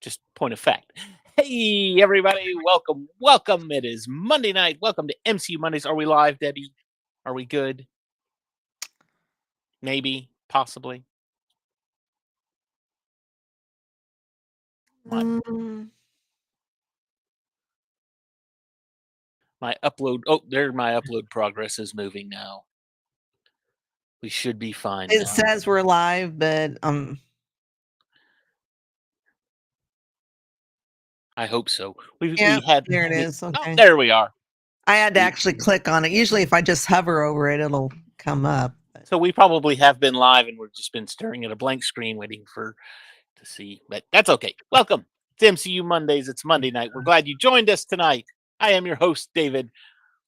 Just point of fact. Hey, everybody. Welcome. Welcome. It is Monday night. Welcome to MCU Mondays. Are we live, Debbie? Are we good? Maybe. Possibly. My, Mm, my upload. Oh, there. My upload progress is moving now. We should be fine it now. says we're live, but I hope so. We yeah, had. there it is. Oh, Okay, there we are. I had to actually click on it. Usually, if I just hover over it, it'll come up. So we probably have been live, and we've just been staring at a blank screen, waiting to see. But that's okay. Welcome. It's MCU Mondays. It's Monday night. We're glad you joined us tonight. I am your host, David.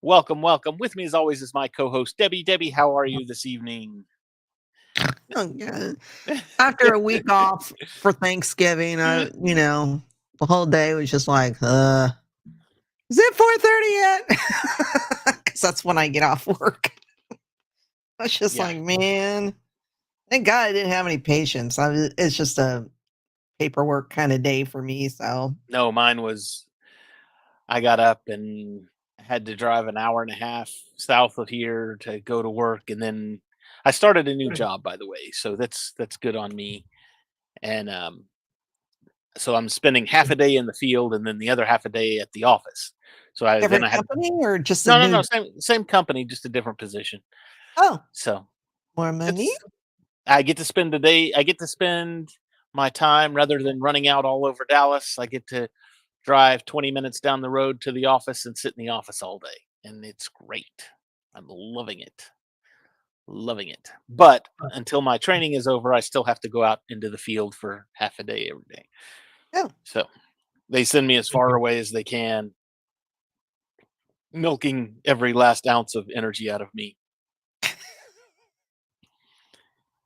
Welcome, welcome. With me, as always, is my co-host, Debbie. Debbie, how are you this evening? Oh, yeah. After a week off for Thanksgiving, the whole day was just like, is it 4:30 yet? Because that's when I get off work. I was just like, man, thank God I didn't have any patience. It's just a paperwork kind of day for me. So No, mine was. I got up and had to drive an hour and a half south of here to go to work, and then I started a new job, by the way. So that's good on me. And so I'm spending half a day in the field, and then the other half a day at the office. So I different had company or just a no, new? same company, just a different position. Oh, So more money. I get to spend the day. I get to spend my time rather than running out all over Dallas. I get to drive 20 minutes down the road to the office and sit in the office all day, and it's great. I'm loving it. Loving it. But until my training is over, I still have to go out into the field for half a day every day. Oh, So they send me as far away as they can, milking every last ounce of energy out of me.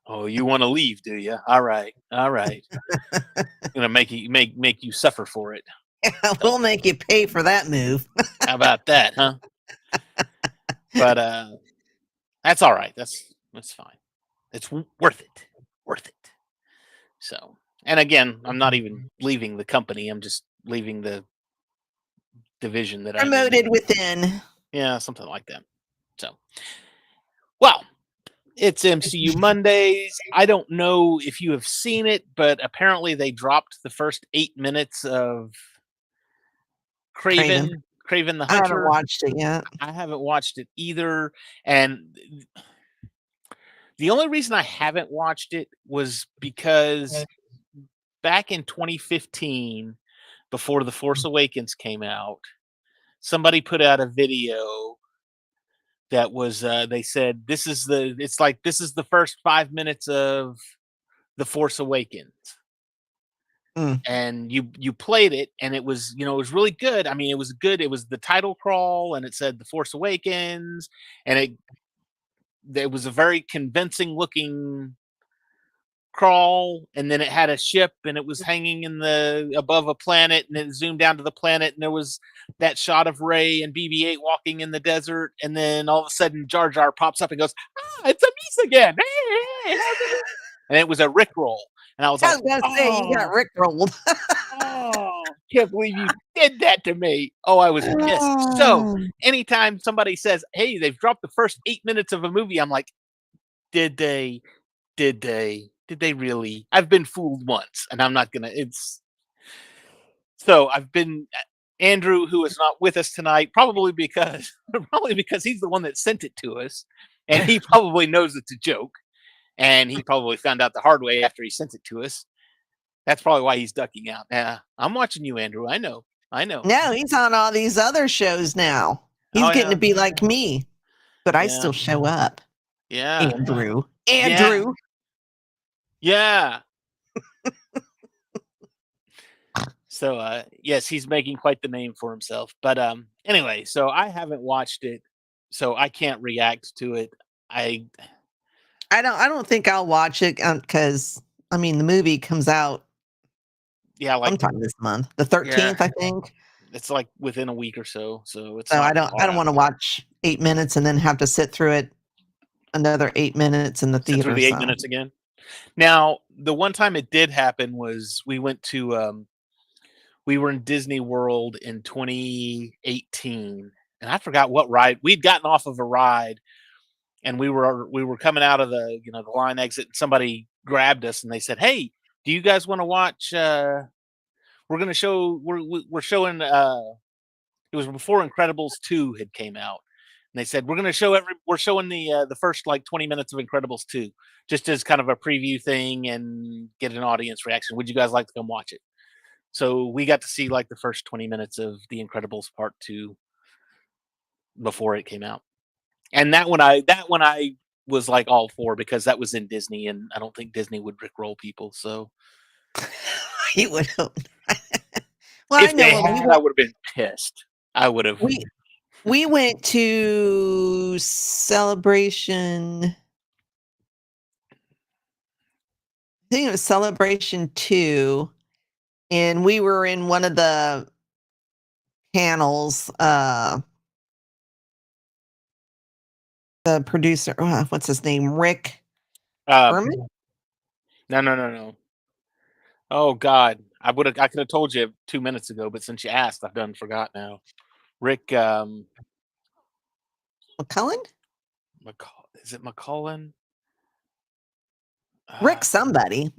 Oh, you want to leave, do you? All right. All right. I'm gonna make you suffer for it. we'll make you pay for that move. How about that, huh? But that's all right. That's fine. It's worth it. Worth it. So, and again, I'm not even leaving the company. I'm just leaving the division that I'm in. Promoted within. Yeah, something like that. So, well, it's MCU Mondays. I don't know if you have seen it, but apparently they dropped the first 8 minutes of Craven the I haven't Hunter. watched it yet. I haven't watched it either. And the only reason I haven't watched it was because back in 2015, before The Force Awakens came out, somebody put out a video that was they said this is the first 5 minutes of The Force Awakens. And you played it, and it was it was really good. I mean, it was good. It was the title crawl, and it said The Force Awakens, and it was a very convincing looking crawl, and then it had a ship, and it was hanging in the above a planet, and it zoomed down to the planet, and there was that shot of Rey and BB-8 walking in the desert, and then all of a sudden Jar Jar pops up and goes, it's Amis again, hey, and it was a Rickroll, and I was like, gonna say you got Rickrolled. Can't believe you did that to me. Oh, I was pissed. So anytime somebody says, hey, they've dropped the first 8 minutes of a movie, I'm like, did they really? I've been fooled once, and I'm not gonna. So I've been Andrew, who is not with us tonight, probably because he's the one that sent it to us, and he probably knows it's a joke, and he probably found out the hard way after he sent it to us. That's probably why he's ducking out. Yeah, I'm watching you, Andrew. I know. No, he's on all these other shows now. He's getting to be like me, but I still show up. Yeah, Andrew. Yeah. So yes, he's making quite the name for himself. But anyway, so I haven't watched it, so I can't react to it. I don't think I'll watch it because the movie comes out sometime this month, the 13th, I think. It's like within a week or so. So it's so I don't want to watch 8 minutes and then have to sit through it another 8 minutes in the theater. Sit through the 8 minutes again. Now, the one time it did happen was we went to we were in Disney World in 2018, and I forgot what ride we'd gotten off of a ride, and we were coming out of the line exit, and somebody grabbed us and they said, "Hey, do you guys want to watch? We're gonna show we're showing it was before Incredibles 2 had came out. And they said, we're showing the first like 20 minutes of Incredibles 2 just as kind of a preview thing and get an audience reaction. Would you guys like to come watch it?" So we got to see like the first 20 minutes of The Incredibles Part 2 before it came out. And that one I was like all for because that was in Disney and I don't think Disney would rickroll people. So You would hope. Well, I if know they when had, I would have been pissed. I would have. we went to Celebration. I think it was Celebration 2, and we were in one of the panels. The producer, what's his name? Rick Um, Berman? no, no, no, no. Oh God, I could have told you 2 minutes ago, but since you asked, I've done forgot now. Rick McCullen? Is it McCullen? Rick Uh, somebody.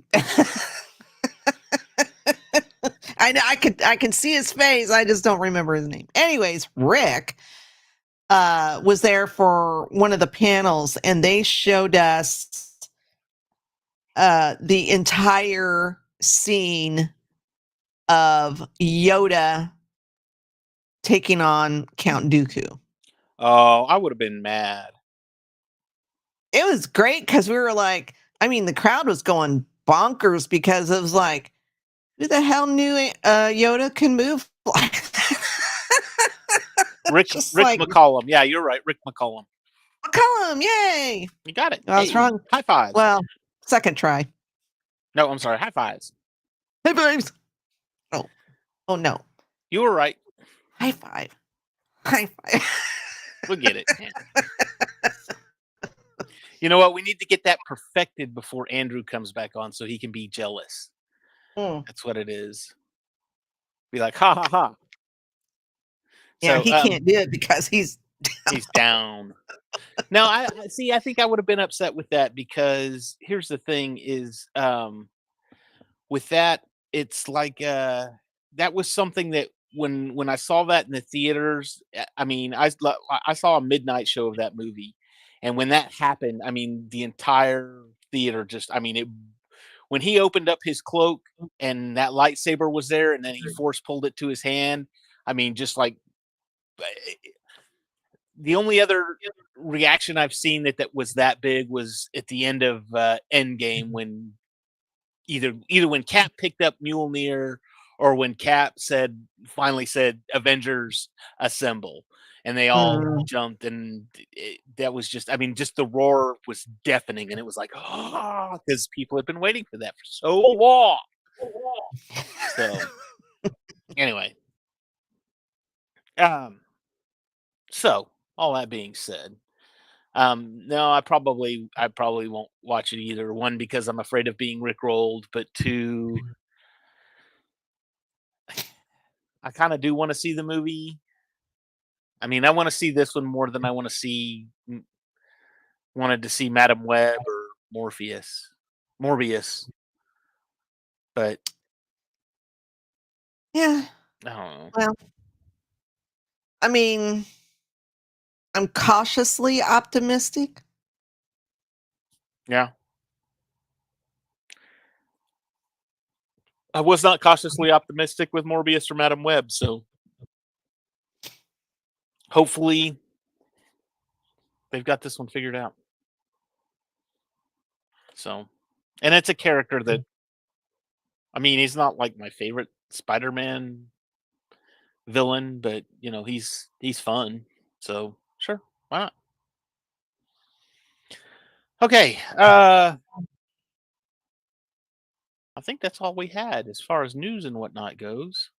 I can see his face. I just don't remember his name. Anyways, Rick was there for one of the panels, and they showed us the entire scene of Yoda taking on Count Dooku. oh, I would have been mad. It was great because we were like, I mean, the crowd was going bonkers because it was like, who the hell knew Yoda can move like that? Just Rick like, McCollum. Yeah, you're right. Rick McCollum. McCollum, yay! You got it. I was Hey, wrong. high fives. Well, second try. No, I'm sorry. High fives. High fives. Oh, oh no. You were right. High five. High five. We'll get it. Yeah. You know what? We need to get that perfected before Andrew comes back on so he can be jealous. Mm. That's what it is. Be like, ha ha ha. Yeah, So he can't do it because he's he's down. Now I see. I think I would have been upset with that because here's the thing: is with that, it's like that was something that when I saw that in the theaters, I mean, I saw a midnight show of that movie, and when that happened, I mean, the entire theater just, I mean, it when he opened up his cloak and that lightsaber was there, and then he force pulled it to his hand. I mean, just like the only other reaction I've seen that was that big was at the end of Endgame when either when Cap picked up Mjolnir or when Cap finally said Avengers assemble and they all mm, jumped and that was just, I mean, just the roar was deafening and it was like, oh, because people had been waiting for that for so long. So anyway, um so all that being said, no, I probably won't watch it either. One, because I'm afraid of being rickrolled, but two, I kind of do want to see the movie. I mean, I want to see this one more than I wanted to see Madam Web or Morbius. But yeah. I don't know. Well, I mean, I'm cautiously optimistic. Yeah, I was not cautiously optimistic with Morbius or Madam Web, so hopefully they've got this one figured out. So, and it's a character that, I mean, he's not like my favorite Spider-Man villain, but he's fun. So sure, why not? Okay, I think that's all we had as far as news and whatnot goes.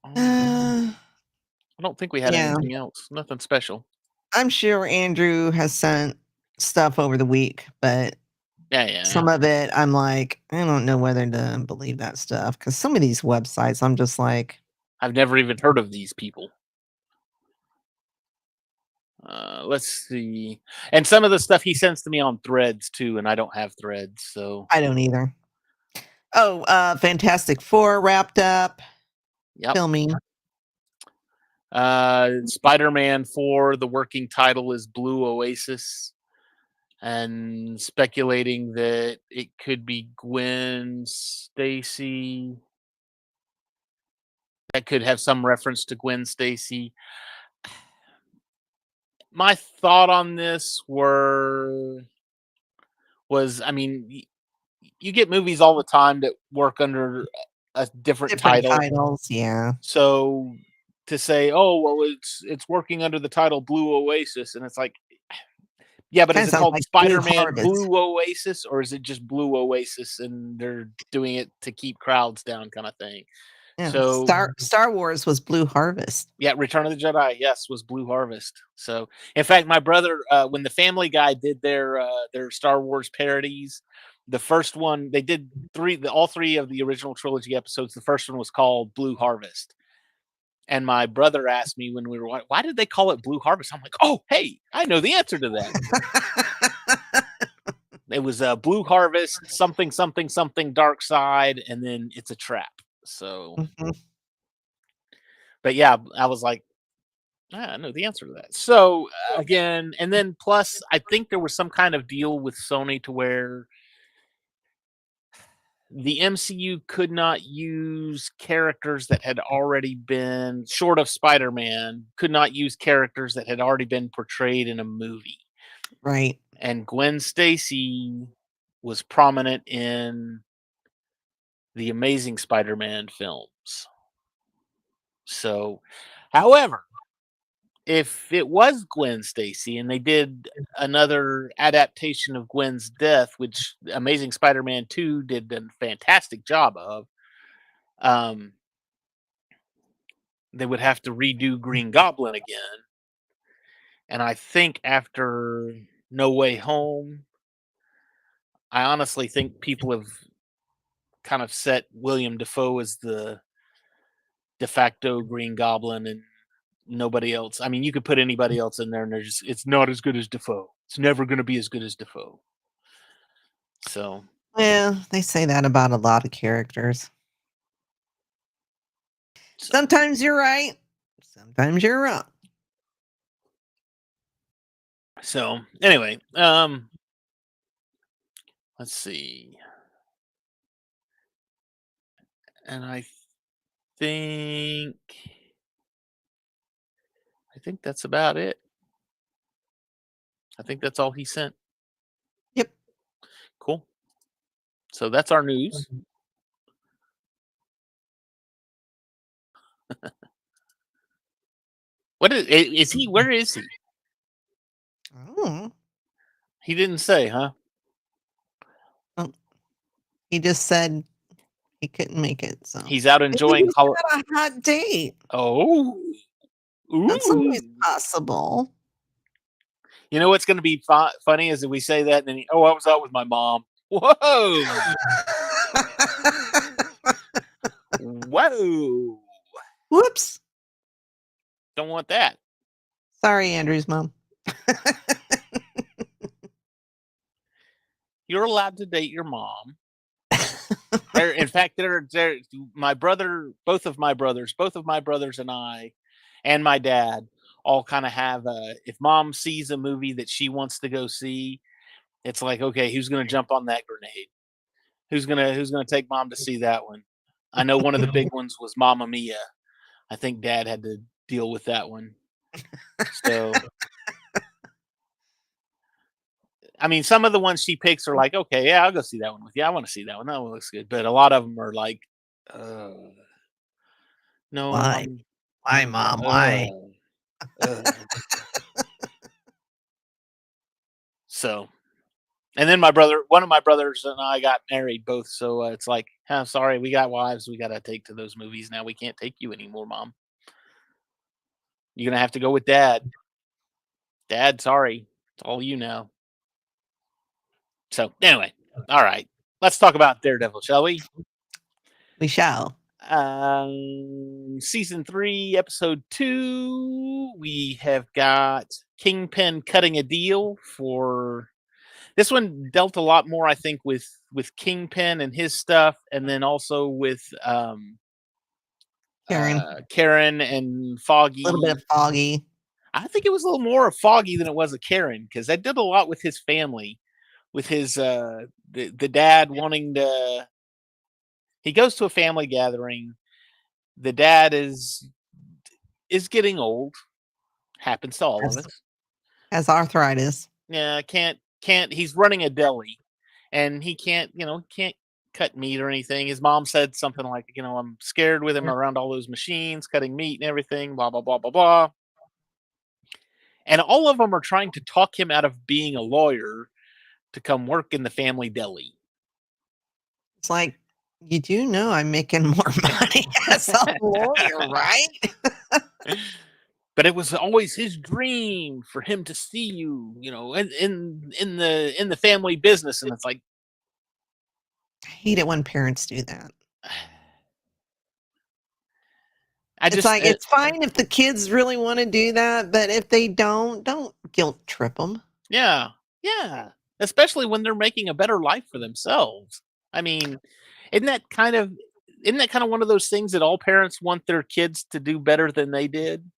Uh, I don't think we had yeah, anything else. Nothing special. I'm sure Andrew has sent stuff over the week, but Yeah, yeah. Some of it, I'm like, I don't know whether to believe that stuff because some of these websites, I'm just like, I've never even heard of these people. Let's see. And some of the stuff he sends to me on threads too, and I don't have threads, so I don't either. Oh, Fantastic Four wrapped up yep. filming. Spider-Man 4, the working title is Blue Oasis, and speculating that it could be Gwen Stacy. That could have some reference to Gwen Stacy. My thought on this was, I mean, you get movies all the time that work under a different Different title. titles, yeah. So to say, "Oh, well, it's working under the title Blue Oasis," and it's like, yeah, but Kinda is it sounds called like Blue Spider-Man Harvest. Blue Oasis, or is it just Blue Oasis and they're doing it to keep crowds down, kind of thing? Yeah, So Star Wars was Blue Harvest. yeah, Return of the Jedi, yes, was Blue Harvest. So, in fact, my brother, when the Family Guy did their Star Wars parodies, the first one they did all three of the original trilogy episodes. The first one was called Blue Harvest, and my brother asked me when we were, why did they call it Blue Harvest? I'm like, oh, hey, I know the answer to that. It was Blue Harvest, something, something, something, Dark Side, and then It's a Trap. So, Mhm. but yeah, I was like, I know the answer to that. So again, and then plus, I think there was some kind of deal with Sony to where the MCU could not use characters that had already been, short of Spider-Man, could not use characters that had already been portrayed in a movie. Right. And Gwen Stacy was prominent in the Amazing Spider-Man films. So, however, if it was Gwen Stacy and they did another adaptation of Gwen's death, which Amazing Spider-Man 2 did a fantastic job of, um, they would have to redo Green Goblin again. And I think after No Way Home, I honestly think people have kind of set William Defoe as the de facto Green Goblin and nobody else. I mean, you could put anybody else in there and it's not as good as Defoe. It's never going to be as good as Defoe. So, Yeah, they say that about a lot of characters. so Sometimes you're right, sometimes you're wrong. So anyway, let's see. And think I think that's about it. I think that's all he sent. Yep. Cool. So that's our news. Is he? Where is he? Oh, He didn't say, huh? well, he just said he couldn't make it, so He's out maybe enjoying he's got a hot date. Oh, That's always ooh. possible. You know what's going to be funny is if we say that and then I was out with my mom. Whoa, whoa! Whoops. Don't want that. Sorry, Andrew's mom. You're allowed to date your mom. There, in fact, there. My brother, both of my brothers and I, and my dad, all kind of have. If mom sees a movie that she wants to go see, it's like, okay, who's going to jump on that grenade? Who's gonna take mom to see that one? I know one of the big ones was Mamma Mia. I think dad had to deal with that one. So, I mean, some of the ones she picks are like, okay, yeah, I'll go see that one with you. I want to see that one. That one looks good. But a lot of them are like, uh, no, Why? mom, Why, mom? Why? uh. So, and then my brother, one of my brothers and I got married both. So it's like, I'm sorry, we got wives. We got to take to those movies now. We can't take you anymore, mom. You're gonna have to go with dad. Dad, sorry, it's all you now. So anyway, All right. Let's talk about Daredevil, shall we? We shall. Season 3, episode 2. We have got Kingpin cutting a deal for this one. Dealt a lot more, I think, with Kingpin and his stuff, and then also with Karen, Karen and a little bit Foggy. of foggy. I think it was a little more of Foggy than it was a Karen, because that did a lot with his family, with his the dad wanting to. He goes to a family gathering. The dad is getting old. Happens to all of Has, us. has arthritis. Yeah, can't. He's running a deli, and he can't. Can't cut meat or anything. His mom said something like, I'm scared with him around all those machines, cutting meat and everything. Blah blah blah blah blah. And all of them are trying to talk him out of being a lawyer to come work in the family deli. It's like, you do know I'm making more money as a lawyer, right? But it was always his dream for him to see you, in the family business, and it's like, I hate it when parents do that. I It's just, like, it's fine if the kids really want to do that, but if they don't guilt trip them. yeah, yeah, especially when they're making a better life for themselves. I mean, isn't that kind of isn't that kind of one of those things that all parents want their kids to do better than they did?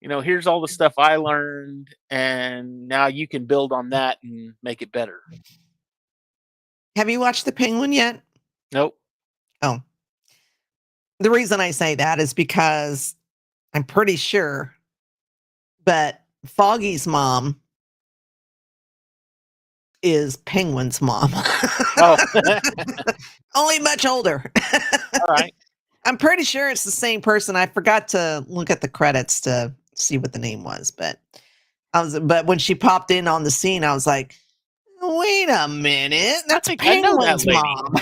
Here's all the stuff I learned, and now you can build on that and make it better. Have you watched The Penguin yet? Nope. Oh, the reason I say that is because I'm pretty sure, but Foggy's mom is Penguin's mom. Oh, Only much older. all right. I'm pretty sure it's the same person. I forgot to look at the credits to see what the name was, but when she popped in on the scene, I was like, wait a minute, I that's think I know that Penguin's lady. mom.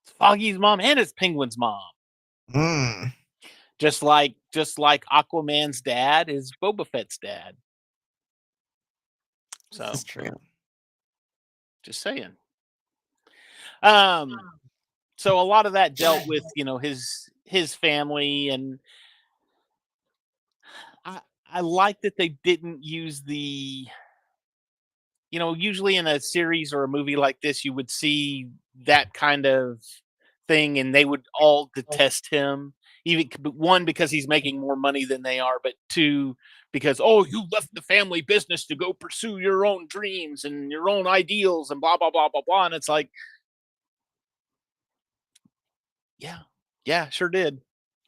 It's Foggy's mom and it's Penguin's mom. Mm, Just like Aquaman's dad is Boba Fett's dad. this is So true. just saying. Um, so a lot of that dealt with his family, and I I like that they didn't use the usually in a series or a movie like this you would see that kind of thing, and they would all detest him. Even one, because he's making more money than they are, but two, because, oh, you left the family business to go pursue your own dreams and your own ideals and blah blah blah blah blah. And it's like, yeah, yeah, sure did,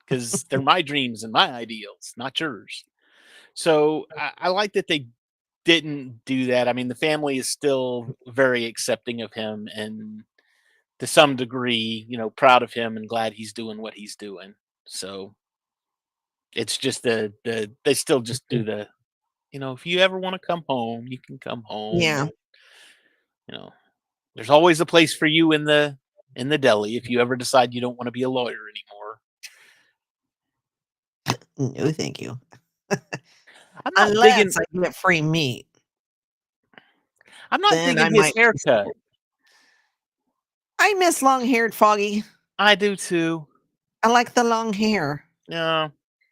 because they're my dreams and my ideals, not yours. So I like that they didn't do that. I mean, the family is still very accepting of him, and to some degree, proud of him and glad he's doing what he's doing. So it's just the they still just do the, if you ever want to come home, you can come home, Yeah. and you know, there's always a place for you in the deli if you ever decide you don't want to be a lawyer anymore. No, thank you. I'm not digging Unless I get free meat, I'm not then I digging his might haircut. consider it. I miss long-haired Foggy. I do too. I like the long hair. Yeah.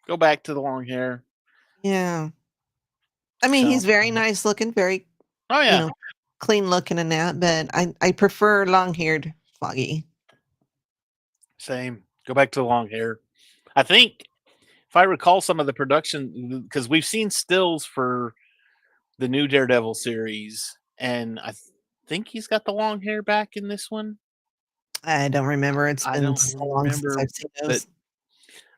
Go back to the long hair. Yeah. I mean, So, he's very nice looking, very, oh you yeah, know, clean looking and that, but I prefer long-haired Foggy. same. Go back to the long hair. I think if I recall some of the production, because we've seen stills for the new Daredevil series, and think he's got the long hair back in this one. I don't remember. It's I been don't so long since remember, I've seen but those.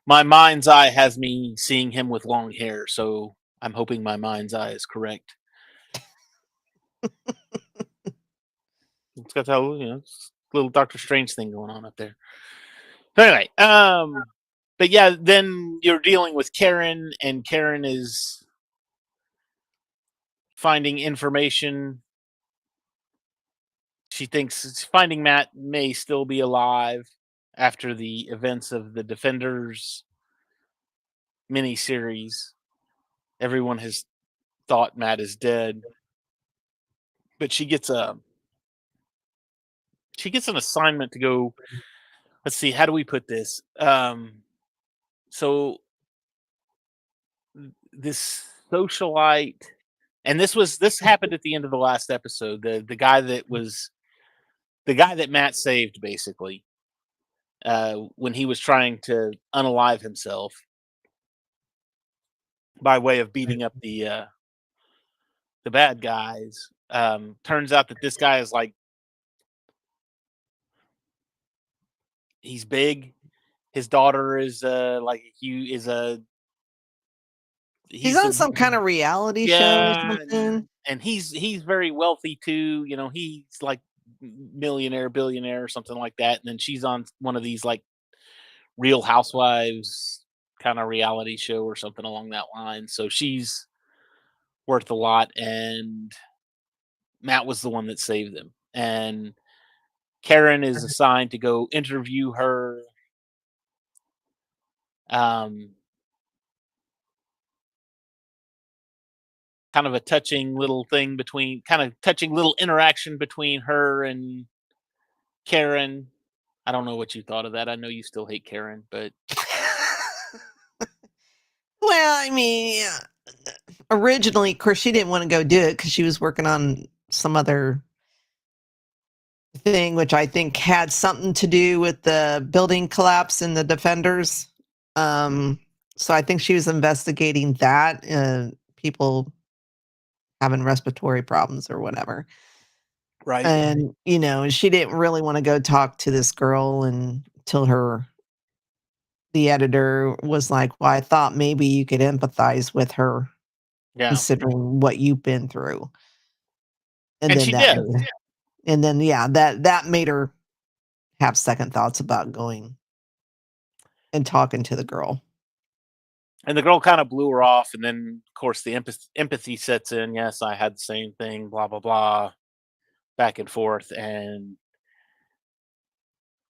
my mind's eye has me seeing him with long hair, so I'm hoping my mind's eye is correct. It's got that little Doctor Strange thing going on up there. But anyway, but yeah, then you're dealing with Karen, and Karen is finding information. She thinks finding Matt may still be alive after the events of the Defenders miniseries. Everyone has thought Matt is dead. but she gets an assignment to go. Let's see, how do we put this? So this socialite, and this happened at the end of the last episode. The guy that Matt saved, basically, when he was trying to unalive himself by way of beating up the bad guys. Turns out that this guy is like, he's big. His daughter is like he is a He's he's on the some kind of reality show or yeah, something. and he's very wealthy too. He's like millionaire, billionaire, or something like that. And then she's on one of these like Real Housewives kind of reality show or something along that line. So she's worth a lot, and Matt was the one that saved them. And Karen is assigned to go interview her. Um, kind of a touching little thing between, kind of touching little interaction between her and Karen. I don't know what you thought of that. I know you still hate Karen, but Well, I mean, originally, of course, she didn't want to go do it because she was working on some other thing, which I think had something to do with the building collapse and the defenders. So I think she was investigating that, people having respiratory problems or whatever. right. And, she didn't really want to go talk to this girl until the editor was like, well, I thought maybe you could empathize with her Yeah. considering what you've been through. And And then she did. yeah, that made her have second thoughts about going and talking to the girl. And the girl kind of blew her off. And then, of course, the empathy sets in. Yes, I had the same thing, blah, blah, blah, back and forth. And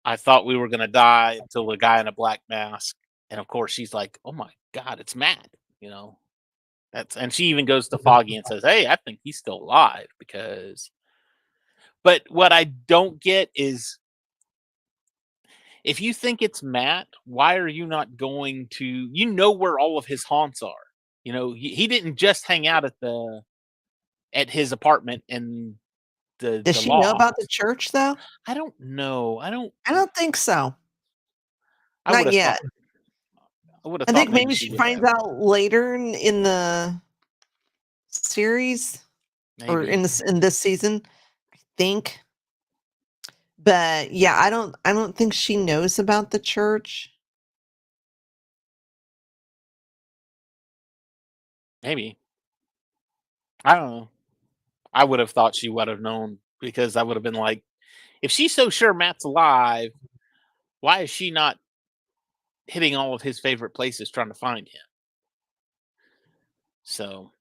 I thought we were going to die until the guy in a black mask. And of course, she's like, oh my God, it's Matt. You know, and she even goes to Foggy and says, hey, I think he's still alive because. But what I don't get is, if you think it's Matt, why are you not going to, where all of his haunts are? He didn't just hang out at his apartment in Does the she know about the loft. church though? I don't know. I don't think so. I would Not have thought yet. I would have I thought think maybe maybe she she would finds have. out later in the series or Maybe. in this season, I think. But yeah, I don't think she knows about the church. Maybe. I don't know. I would have thought she would have known, because I would have been like, if she's so sure Matt's alive, why is she not hitting all of his favorite places trying to find him? So,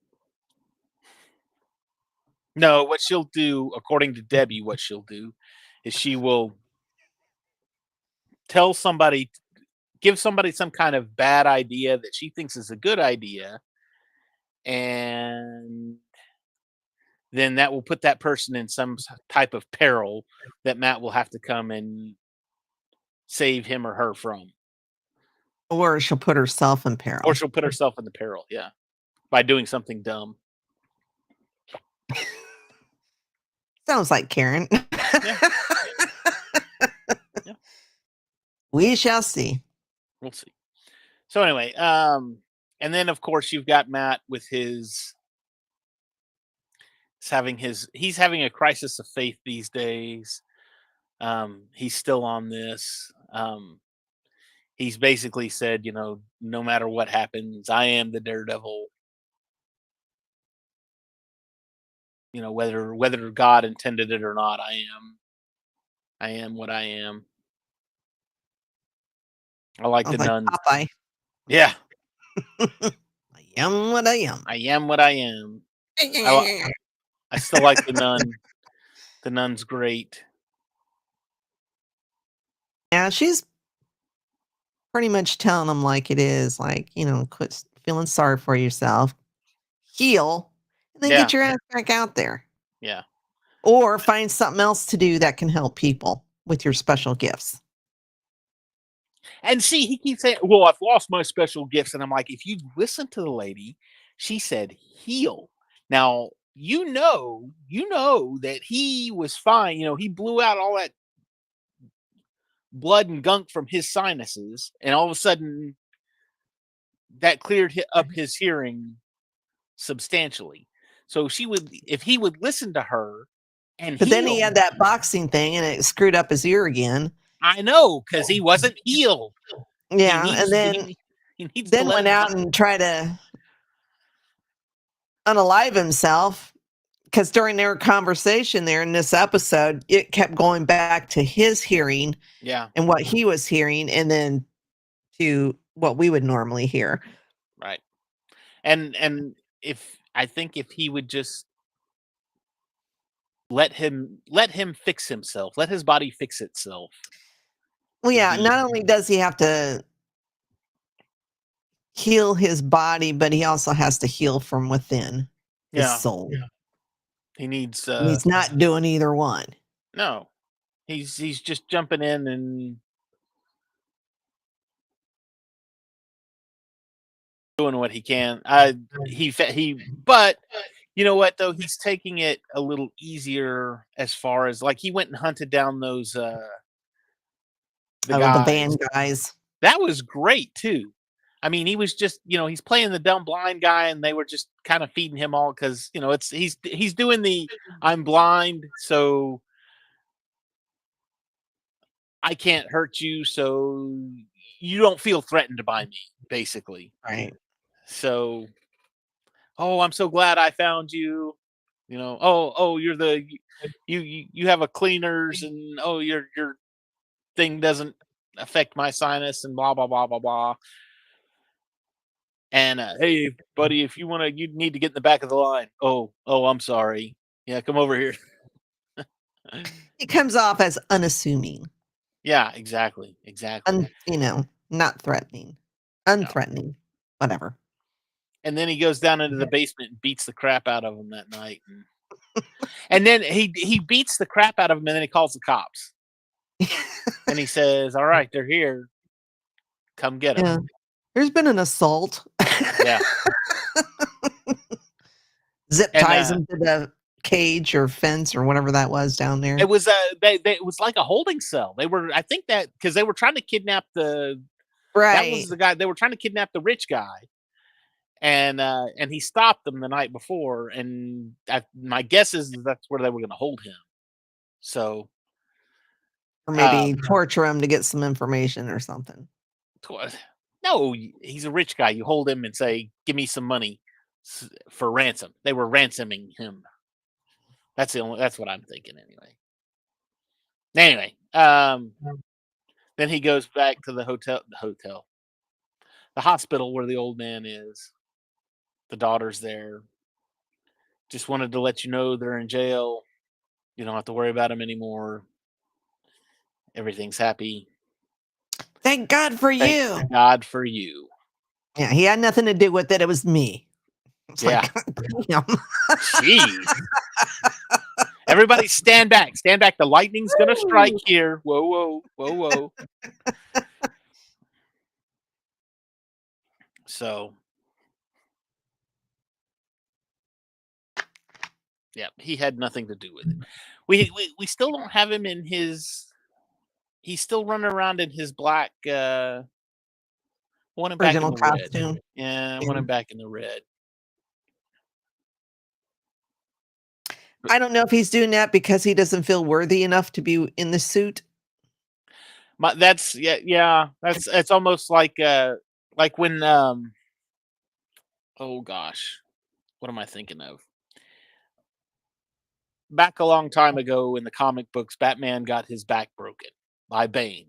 no, what she'll do, according to Debbie, what she'll do is she will tell somebody, give somebody some kind of bad idea that she thinks is a good idea, and then that will put that person in some type of peril that Matt will have to come and save him or her from. Or she'll put herself in Or peril. she'll put herself in the peril, yeah, by doing something dumb. Sounds like Karen. Yeah, yeah, We shall see. we'll see. So anyway, and then of course you've got Matt with he's having a crisis of faith these days. He's still on this. He's basically said, no matter what happens, I am the Daredevil. Whether God intended it or not, I am what I am. I like the Sounds like nuns. Popeye. Yeah, I am what I am. I am what I am. I li- I still like the nun. The nun's great. Yeah, she's pretty much telling them like it is. Like, quit feeling sorry for yourself, heal, and then Yeah, get your ass back out there. yeah. Or find something else to do that can help people with your special gifts. And see, he keeps saying, "Well, I've lost my special gifts," and I'm like, "If you listen to the lady, she said heal." Now, you know that he was fine, he blew out all that blood and gunk from his sinuses, and all of a sudden, that cleared up his hearing substantially. So if he would listen to her and But then he heal, had that boxing thing and it screwed up his ear again. I know because he wasn't healed. He Yeah, and needs then he needs to then let went his out and tried to unalive himself because during their conversation there in this episode, it kept going back to his hearing yeah, and what he was hearing, and then to what we would normally hear. right. And if I think if he would just let him fix himself, let his body fix itself, Well, it'd yeah, be not only does he have to heal his body, but he also has to heal from within his yeah. soul. Yeah. He needs And he's not doing either one. no. He's just jumping in and doing what he can. But you know what though? He's taking it a little easier as far as like he went and hunted down those the Oh, the van guys. guys. That was great too. I mean, he was just, he's playing the dumb blind guy and they were just kind of feeding him all cuz, it's he's doing the I'm blind, so I can't hurt you, so you don't feel threatened by me, basically. Right. So, oh, I'm so glad I found you. Oh, you're you have a cleaners, and oh, your thing doesn't affect my sinus, and blah blah blah blah blah. And hey, buddy, if you need to get in the back of the line. Oh, I'm sorry. Yeah, come over here. He comes off as unassuming, Yeah, exactly. not threatening, Yeah. unthreatening, whatever. And then he goes down into the basement and beats the crap out of him that night. And then he beats the crap out of him, and then he calls the cops. And he says, "All right, they're here. Come get him." Yeah. There's been an assault. Yeah. Zip And ties him to the cage or fence or whatever that was down it there. was it was like a holding cell. They were I think that because they were trying to kidnap that was Right. the guy they were trying to kidnap the rich guy. And he stopped them the night before, and my guess is that's where they were going to hold him. So, Or maybe um, torture him to get some information or something. no, he's a rich guy. You hold him and say, "Give me some money for ransom." They were ransoming him. That's what I'm thinking anyway. Anyway, then he goes back to the hospital where the old man is. The daughter's there. Just wanted to let you know they're in jail. You don't have to worry about them anymore. Everything's happy. Thank God for Thank you. God for you. Yeah, he had nothing to do with it. It was me. It's like, Yeah. damn. Jeez. Everybody stand back. Stand back. The lightning's gonna strike here. Whoa, whoa, whoa, whoa. So yeah, he had nothing to do with it. We still don't have him in his he's still running around in his black I want him back in Original the red. costume. Yeah, I Yeah. want him back in the red. I don't know if he's doing that because he doesn't feel worthy enough to be in the suit. That's yeah. That's it's almost like when oh gosh, what am I thinking of? Back a long time ago in the comic books, Batman got his back broken by Bane,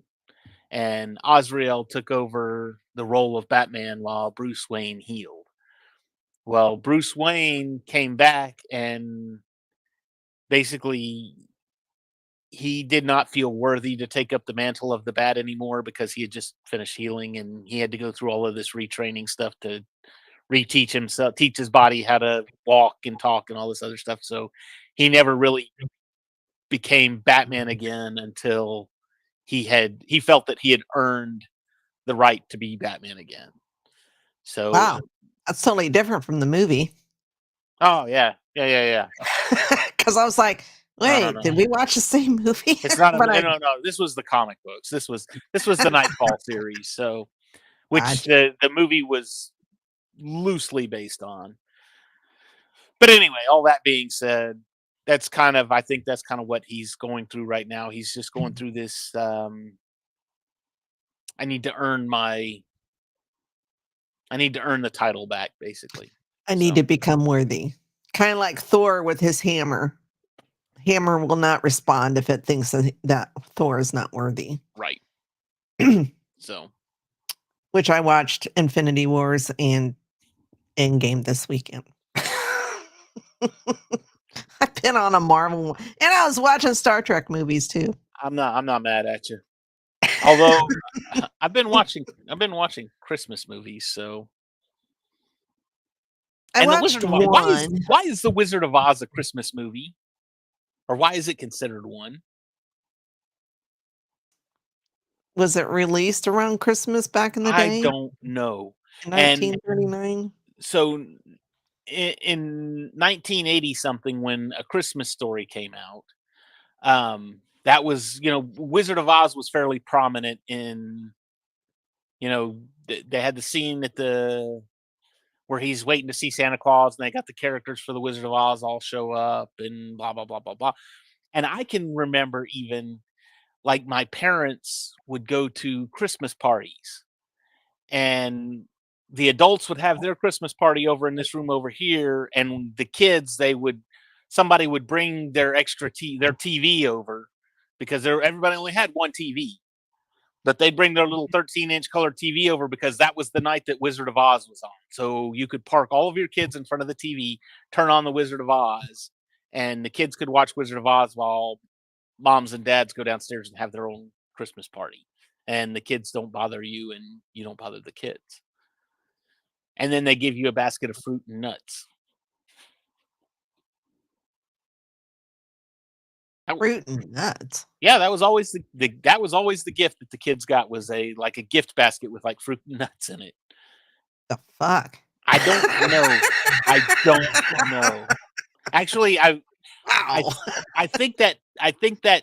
and Azrael took over the role of Batman while Bruce Wayne healed. Well, Bruce Wayne came back and basically he did not feel worthy to take up the mantle of the bat anymore because he had just finished healing and he had to go through all of this retraining stuff to reteach himself, teach his body how to walk and talk and all this other stuff. So he never really became Batman again until he felt that he had earned the right to be Batman again. So, Wow. That's totally different from the movie. oh yeah, yeah, yeah, yeah. Because I was like, No, no, wait, no. did we watch the same movie? It's not a But no, I no, no. This was the comic books. This was the Nightfall series. So, which gotcha. the movie was loosely based on. But anyway, all that being said, I think that's kind of what he's going through right now. He's just going through this. I need to earn my. I need to earn the title back, basically. I need So to become worthy. Kind of like Thor with his hammer. Hammer will not respond if it thinks that Thor is not worthy. right. So Which I watched Infinity Wars and Endgame this weekend. I've been on a Marvel and I was watching Star Trek movies too. I'm not mad at you. Although I've been watching Christmas movies. So I and the watched Wizard of Oz. Why is one. why is the Wizard of Oz a Christmas movie, or why is it considered one? Was it released around Christmas back in the I day? don't know. And 1939? so in 1980 something, when A Christmas Story came out, that was, Wizard of Oz was fairly prominent in, they had the scene at the where he's waiting to see Santa Claus, and they got the characters for the Wizard of Oz all show up and blah blah blah blah blah. And I can remember, even like, my parents would go to Christmas parties, and the adults would have their Christmas party over in this room over here, and the kids, somebody would bring their TV over, because everybody only had one TV, but they'd bring their little 13-inch color TV over because that was the night that Wizard of Oz was on. So you could park all of your kids in front of the TV, turn on the Wizard of Oz, and the kids could watch Wizard of Oz while moms and dads go downstairs and have their own Christmas party. And the kids don't bother you, and you don't bother the kids. And then they give you a basket of fruit and nuts. That Fruit and nuts. Yeah, that was always the gift that the kids got, was a gift basket with, like, fruit and nuts in it. The fuck? I don't know. I don't know. Actually, I Wow. I think that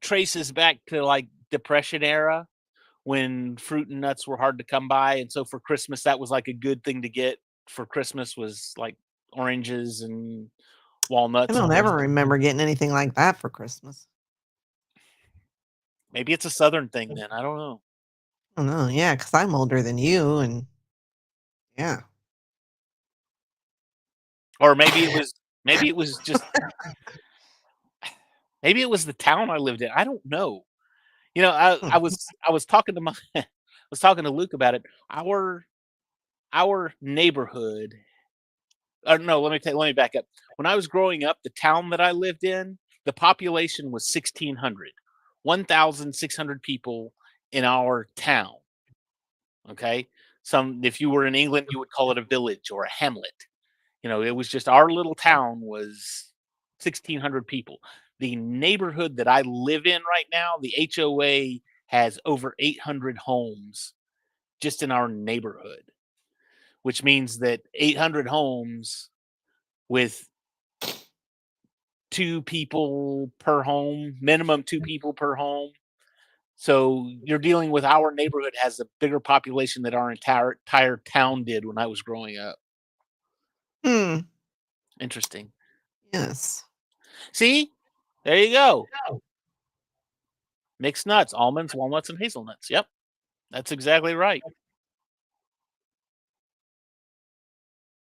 traces back to, like, Depression era, when fruit and nuts were hard to come by, and so for Christmas that was like a good thing to get for Christmas, was like oranges and I walnuts and don't things. ever remember getting anything like that for Christmas. Maybe it's a Southern thing then. I don't know. I don't know. Yeah, because I'm older than you, and yeah. Or maybe it was the town I lived in. I don't know. I was talking to I was talking to Luke about it. Our neighborhood. No, let me back up. When I was growing up, the town that I lived in, the population was 1,600, 1,600 people in our town. Okay, if you were in England, you would call it a village or a hamlet. It was just, our little town was 1,600 people. The neighborhood that I live in right now, the HOA has over 800 homes just in our neighborhood, which means that 800 homes with two people per home, minimum two people per home. So you're dealing with, our neighborhood has a bigger population than our entire town did when I was growing up. Hmm. Interesting. Yes. See, there you go. Mixed nuts, almonds, walnuts, and hazelnuts. Yep, that's exactly right.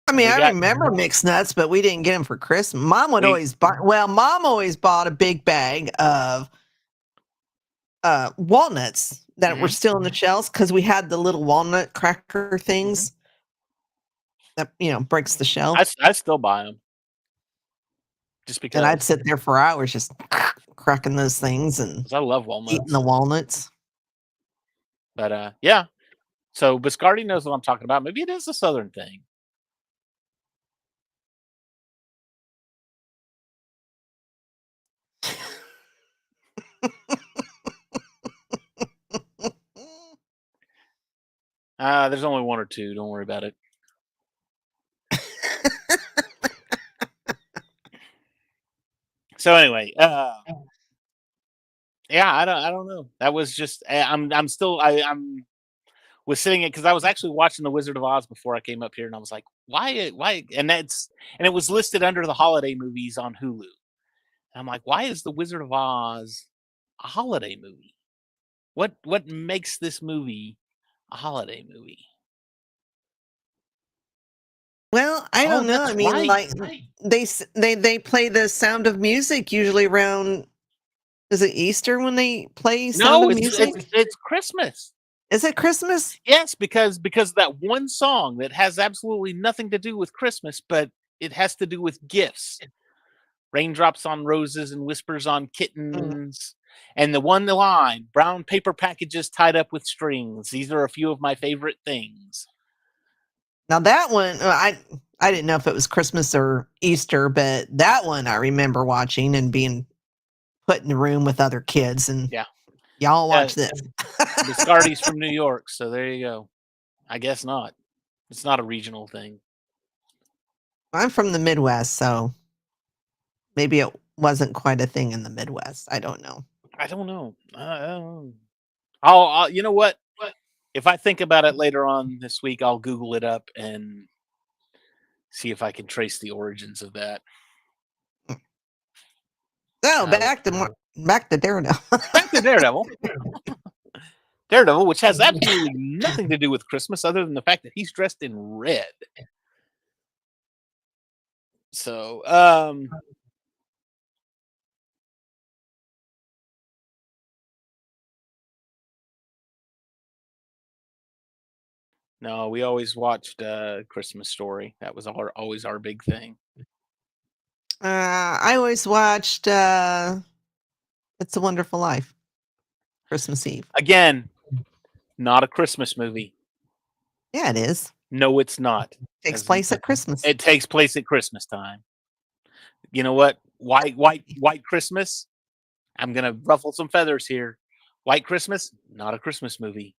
I And mean, we I got remember mixed nuts, but we didn't get them for Christmas. Mom would we always buy. Well, Mom always bought a big bag of walnuts that were mhm. still in the shells because we had the little walnut cracker Mhm. things that breaks the I shell. I still buy them just And I'd because sit there for hours just cracking those things and 'cause I love eating the walnuts. walnuts. But yeah. So Biscardi knows what I'm talking about. Maybe it is a Southern thing. There's only one or two. Don't worry about it. So anyway, yeah, I don't know. That was just I'm still I'm was sitting it because I was actually watching The Wizard of Oz before I came up here, and I was like, why? And it was listed under the holiday movies on Hulu. And I'm like, why is The Wizard of Oz a holiday movie? What makes this movie a holiday movie? Well, I Oh, don't know. I that's mean, right. like they play the Sound of Music usually around. Is it Easter when they play Sound No, of it's Music? it's Christmas. Is it Christmas? Yes, because that one song that has absolutely nothing to do with Christmas, but it has to do with gifts. Raindrops on roses and whispers on Mm. kittens. And the one line, brown paper packages tied up with strings. These are a few of my favorite things. Now that one, I didn't know if it was Christmas or Easter, but that one I remember watching and being put in the room with other kids and Yeah. y'all Yeah. watch this. Biscardi's from New York, so there you go. I guess not. It's not a regional thing. I'm from the Midwest, so maybe it wasn't quite a thing in the Midwest. I don't know. I don't know. I'll you know what? If I think about it later on this week, I'll Google it up and see if I can trace the origins of that. Oh, Uh, back to Daredevil. Back to Daredevil. Daredevil, which has absolutely nothing to do with Christmas other than the fact that he's dressed in red. So, no, we always watched Christmas Story. That was always our big thing. I always watched It's a Wonderful Life, Christmas Eve. Again, not a Christmas movie. Yeah, it is. No, it's not. Takes place at Christmas. It takes place at Christmas time. You know what? White Christmas. I'm gonna ruffle some feathers here. White Christmas, not a Christmas movie.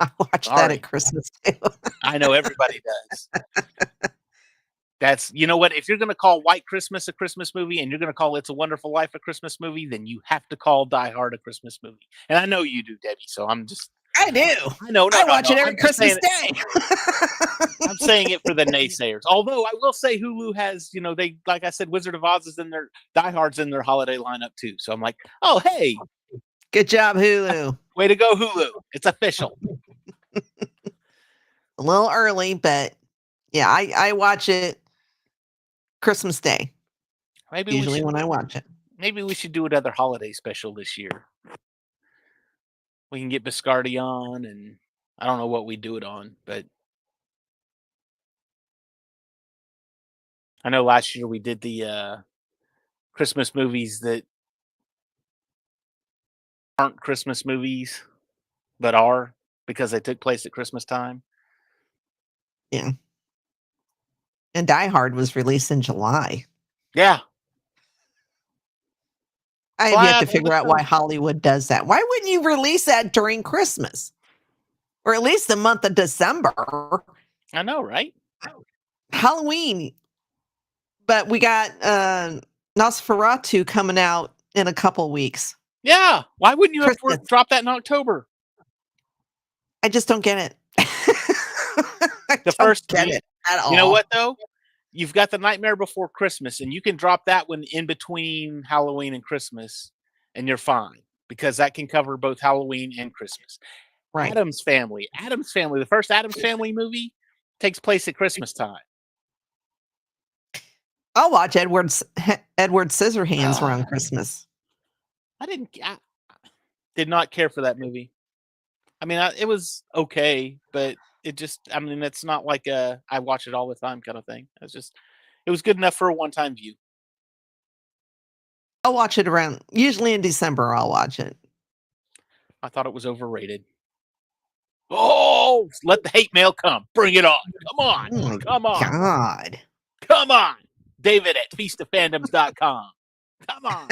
I watch that at Christmas too. I know everybody does. That's you know what? If you're gonna call White Christmas a Christmas movie and you're gonna call It's a Wonderful Life a Christmas movie, then you have to call Die Hard a Christmas movie. And I know you do, Debbie. So I'm just I do. I know, I watch it every I'm just Christmas saying Day. I'm saying it for the naysayers. Although I will say Hulu has, they like I said, Wizard of Oz is in their Die Hard's in their holiday lineup too. So I'm like, oh hey, Good job, Hulu. way to go, Hulu. It's official. A little early, but yeah, I watch it Christmas Day. Usually when I watch it. Maybe we should do another holiday special this year. We can get Biscardi on, and I don't know what we do it on, but I know last year we did the Christmas movies that aren't Christmas movies, but are because they took place at Christmas time. Yeah. And Die Hard was released in July. Yeah. I have yet to figure out why Hollywood does that. Why wouldn't you release that during Christmas? Or at least the month of December? I know, right? Halloween. But we got Nosferatu coming out in a couple weeks. Yeah. Why wouldn't you have dropped that in October? I just don't get it. Get it at all. You know what though? You've got The Nightmare Before Christmas, and you can drop that one in between Halloween and Christmas, and you're fine because that can cover both Halloween and Christmas. Right. Addams Family, the first Addams Family movie takes place at Christmas time. I'll watch Edward Scissorhands around Christmas. I did not care for that movie. I mean, it was okay, but it's not like I watch it all the time kind of thing. It was good enough for a one-time view. I'll watch it usually in December. I'll watch it. I thought it was overrated. Oh, let the hate mail come. Bring it on. Come on. Oh come on. God. Come on. David at feastoffandoms.com. Come on.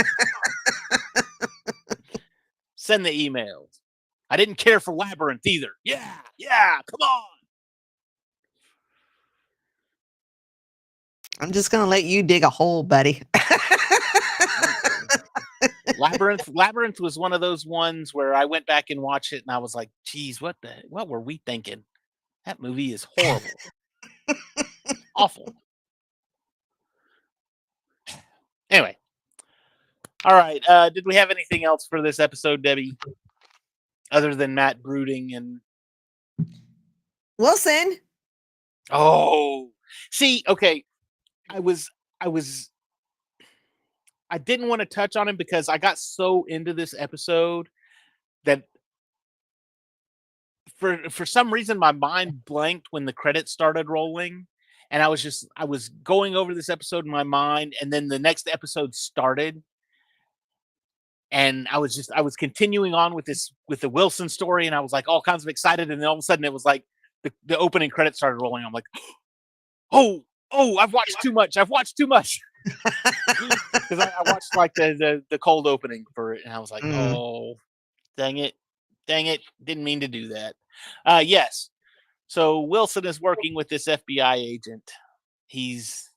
Send the emails. I didn't care for Labyrinth either. Yeah, come on. I'm just gonna let you dig a hole, buddy. Okay. Labyrinth was one of those ones where I went back and watched it and I was like, geez, what were we thinking? That movie is horrible. Awful. Anyway. All right. Did we have anything else for this episode, Debbie? Other than Matt brooding and Wilson. oh, see, okay. I was I was I didn't want to touch on him because I got so into this episode that for some reason my mind blanked when the credits started rolling, and I was going over this episode in my mind, and then the next episode started, and I was continuing on with the Wilson story, and I was like all kinds of excited, and then all of a sudden it was like the opening credits started rolling. I'm like, oh, I've watched too much. I've watched too much. Because I watched like the cold opening for it, and I was like, Mm, oh, dang it, didn't mean to do that. Yes, so Wilson is working with this FBI agent. He's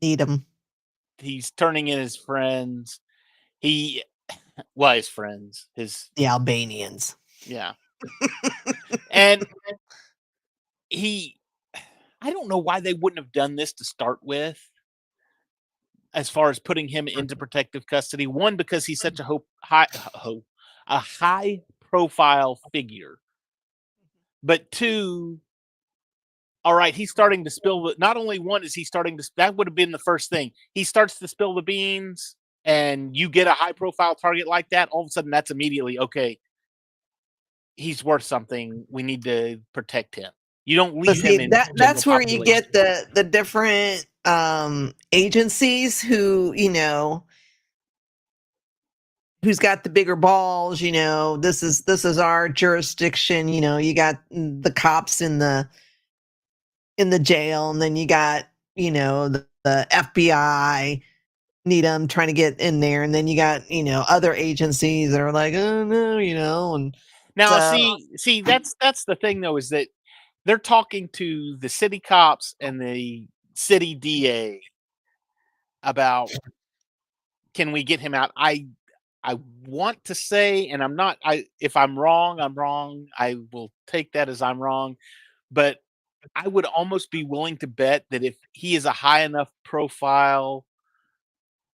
need him. he's turning in his friends. He well, his friends, his The Albanians. yeah, and he. I don't know why they wouldn't have done this to start with. As far as putting him into protective custody, one because he's such a high profile figure, but two, all right, he's starting to spill. Not only one is he starting to. That would have been the first thing. He starts to spill the beans, and you get a high profile target like that. All of a sudden, that's immediately okay. He's worth something. We need to protect him. You don't But leave him see, in general that's where you population. get the different agencies who, who's got the bigger balls, this is our jurisdiction, you got the cops in the jail, and then you got, the FBI need them trying to get in there, and then you got, other agencies that are like, oh no, and Now, so see, that's the thing though, is that they're talking to the city cops and the city DA about can we get him out? I want to say, and I'm not. I if I'm wrong, I'm wrong. I will take that as I'm wrong. But I would almost be willing to bet that if he is a high enough profile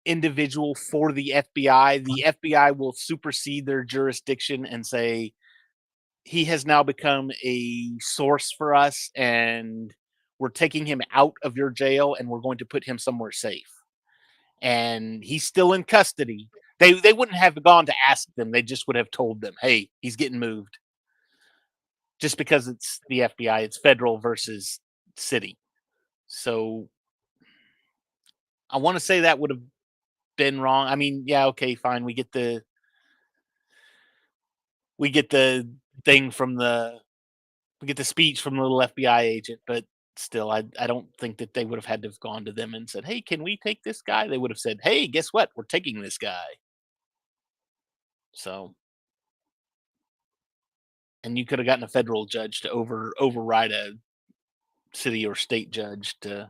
individual for the FBI will supersede their jurisdiction and say he has now become a source for us, and we're taking him out of your jail, and we're going to put him somewhere safe. And he's still in custody. They wouldn't have gone to ask them. They just would have told them, "Hey, he's getting moved." Just because it's the FBI, it's federal versus city. So I want to say that would have been wrong. I mean, yeah, okay, fine. We get the thing from the we get the speech from the little FBI agent, but still, I don't think that they would have had to have gone to them and said, "Hey, can we take this guy?" They would have said, "Hey, guess what? We're taking this guy." So, and you could have gotten a federal judge to override a city or state judge to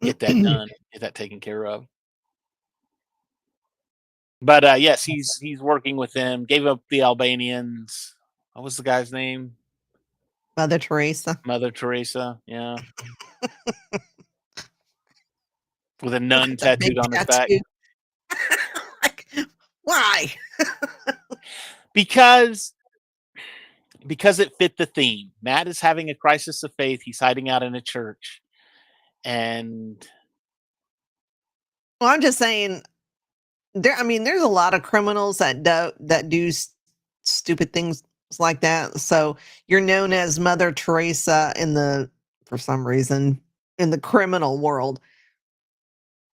get that done, get that taken care of. But yes, he's working with them. Gave up the Albanians. What was the guy's name? Mother Teresa. Mother Teresa. Yeah, with a nun With a big tattooed on his back. tattoo. Like, why? Because it fit the theme. Matt is having a crisis of faith. He's hiding out in a church, and Well, I'm just saying there's a lot of criminals that do stupid things like that. So you're known as Mother Teresa for some reason, in the criminal world.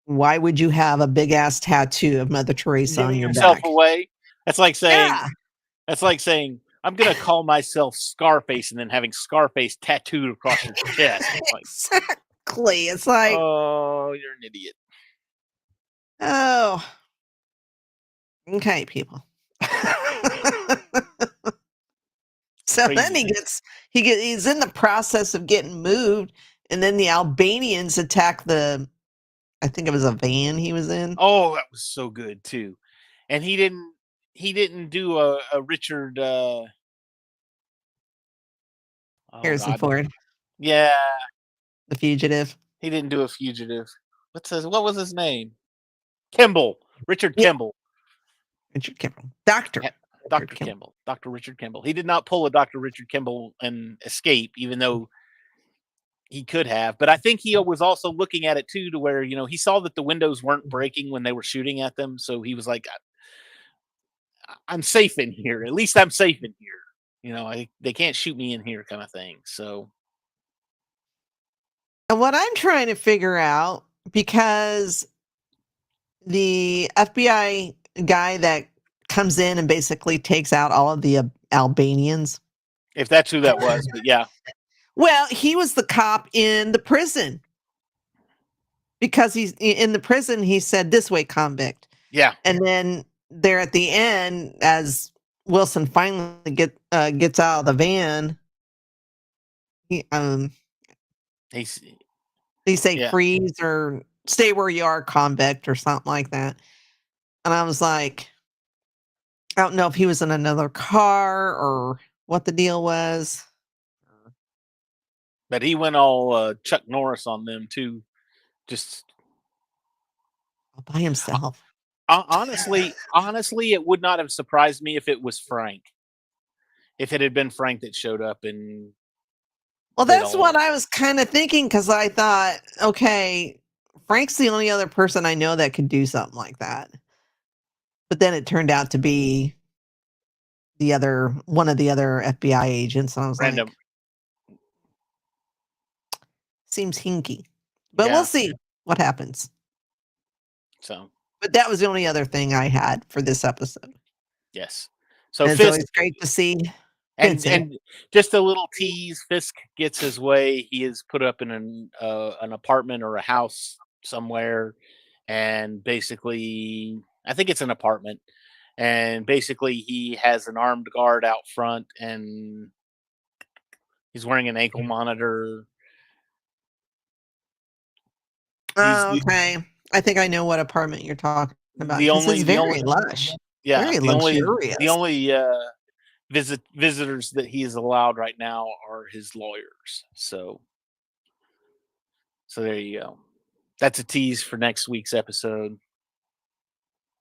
Why would you have a big ass tattoo of Mother Teresa on giving your himself back? away. That's like saying Yeah, that's like saying I'm gonna call myself Scarface and then having Scarface tattooed across your chest. It's like, exactly. It's like, oh, you're an idiot. oh, okay, people. So then Crazy. he's in the process of getting moved, and then the Albanians attack I think it was a van he was in. Oh, that was so good too. And he didn't do a Richard oh Harrison god. Ford, Yeah, the fugitive. he didn't do a fugitive. What was his name? Kimball. Richard Yeah, Kimball. Richard Kimball. Doctor Yeah, Richard Dr. Kimball. Kimball. Dr. Richard Kimball. He did not pull a Dr. Richard Kimball and escape, even though he could have. But I think he was also looking at it too, to where, he saw that the windows weren't breaking when they were shooting at them. So he was like, I'm safe in here. At least I'm safe in here. They can't shoot me in here, kind of thing. So And what I'm trying to figure out, because the FBI guy that comes in and basically takes out all of the Albanians. if that's who that was, but yeah, Well, he was the cop in the prison, because he's in the prison. He said, "This way, convict." yeah, And then there at the end, as Wilson finally gets out of the van, he, he's they say yeah. freeze or stay where you are, convict, or something like that. And I was like, I don't know if he was in another car or what the deal was. But he went all Chuck Norris on them too. Just By himself. honestly, it would not have surprised me if it was Frank. If it had been Frank that showed up and Well, did that's all what that. I was kind of thinking, because I thought, okay, Frank's the only other person I know that could do something like that. But then it turned out to be one of the other FBI agents. And I was Random. like, seems hinky. But we'll Yeah. see what happens. So But that was the only other thing I had for this episode. yes. So And it's Fisk always great to see and Vincent. and just a little tease. Fisk gets his way. He is put up in an apartment or a house somewhere, and basically, I think it's an apartment. And basically, he has an armed guard out front, and he's wearing an ankle monitor. These Oh, okay. I think I know what apartment you're talking about, the because it's only the very only lush, yeah very the luxurious. only visitors that he is allowed right now are his lawyers. So there you go. That's a tease for next week's episode,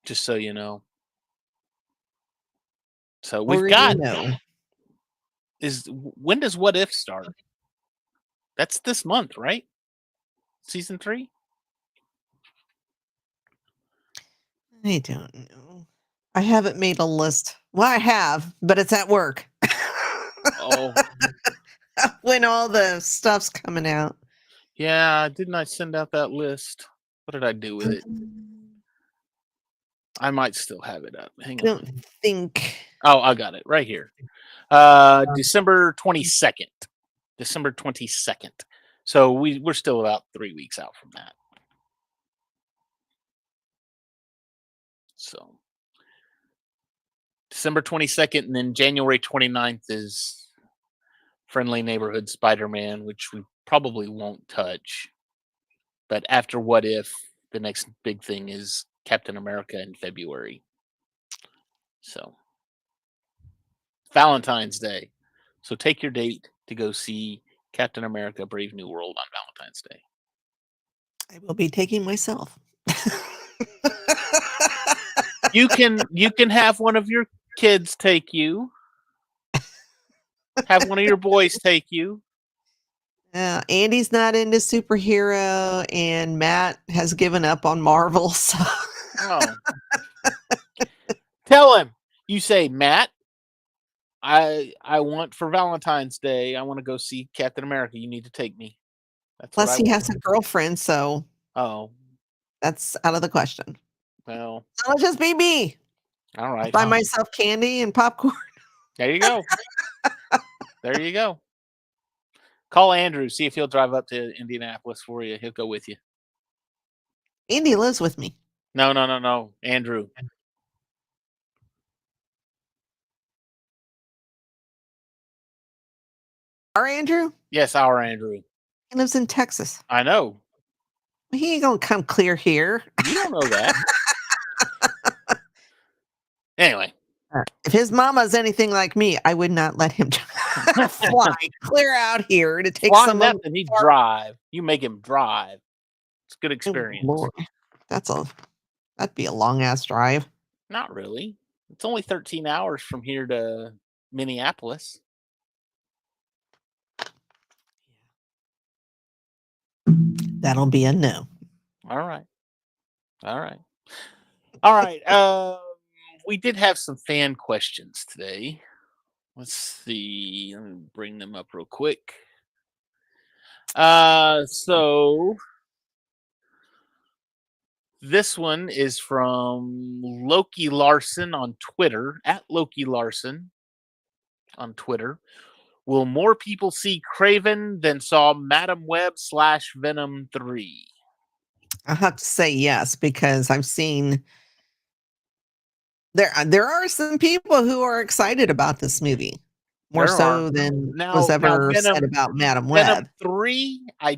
just so you know. So we've Or you got know. is when does What If start? That's this month, right? Season 3? I don't know. I haven't made a list. Well, I have, but it's at work. Oh, When all the stuff's coming out. yeah, didn't I send out that list? What did I do with it? I might still have it up. Hang I don't on. think. Oh, I got it right here. December 22nd. December 22nd. So we're still about 3 weeks out from that. So December 22nd, and then January 29th is Friendly Neighborhood Spider-Man, which we probably won't touch. But after What If, the next big thing is Captain America in February. So Valentine's Day. So take your date to go see Captain America Brave New World on Valentine's Day. I will be taking myself. You can have one of your kids take you. Have one of your boys take you. Andy's not into superhero, and Matt has given up on Marvel. So Oh. Tell him. You say, Matt, I want for Valentine's Day, I want to go see Captain America. You need to take me. That's what plus I he want. has a girlfriend, so Oh, that's out of the question. well, So it'll just be me. all right, Buy fine. myself candy and popcorn. There you go. There you go. Call Andrew, see if he'll drive up to Indianapolis for you. He'll go with you. Andy lives with me. No, no, no, no. Andrew. Our Andrew? Yes, our Andrew. He lives in Texas. I know. He ain't gonna come clear here. You don't know that. Anyway. If his mama's anything like me, I would not let him fly clear out here to take Fly some of nothing, he'd drive. You make him drive. It's a good oh, experience. Lord. That'd be a long ass drive. Not really. It's only 13 hours from here to Minneapolis. That'll be a no. All right. All right. All right. We did have some fan questions today. Let's see. Let me bring them up real quick. So this one is from Loki Larson on Twitter, at Loki Larson on Twitter. Will more people see Craven than saw Madam Web / Venom 3? I have to say yes because I've seen there are some people who are excited about this movie more There are so than was now ever said about Madam Venom Web. 3. I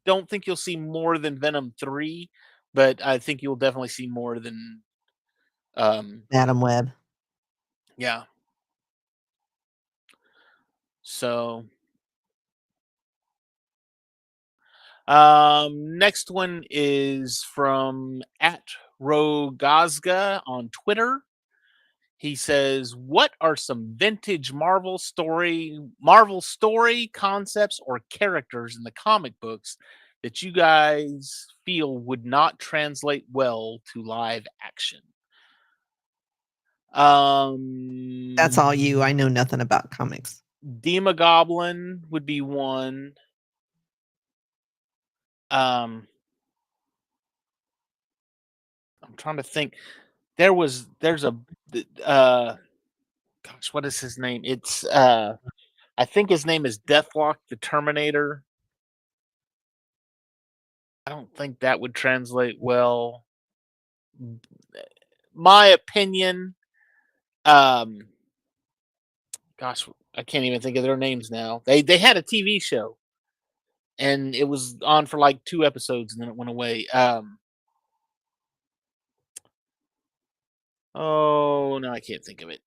don't think you'll see more than Venom 3, but I think you'll definitely see more than Madam Web. yeah. So next one is from at Rogazga on Twitter. He says, "What are some vintage Marvel story concepts or characters in the comic books that you guys feel would not translate well to live action?" That's all you. I know nothing about comics. Demogoblin would be one. I'm trying to think. There's a gosh, what is his name? It's I think his name is Deathlock the Terminator. I don't think that would translate well. My opinion, um, gosh, I can't even think of their names now. They had a TV show, and it was on for like 2 episodes, and then it went away. Oh no, I can't think of it.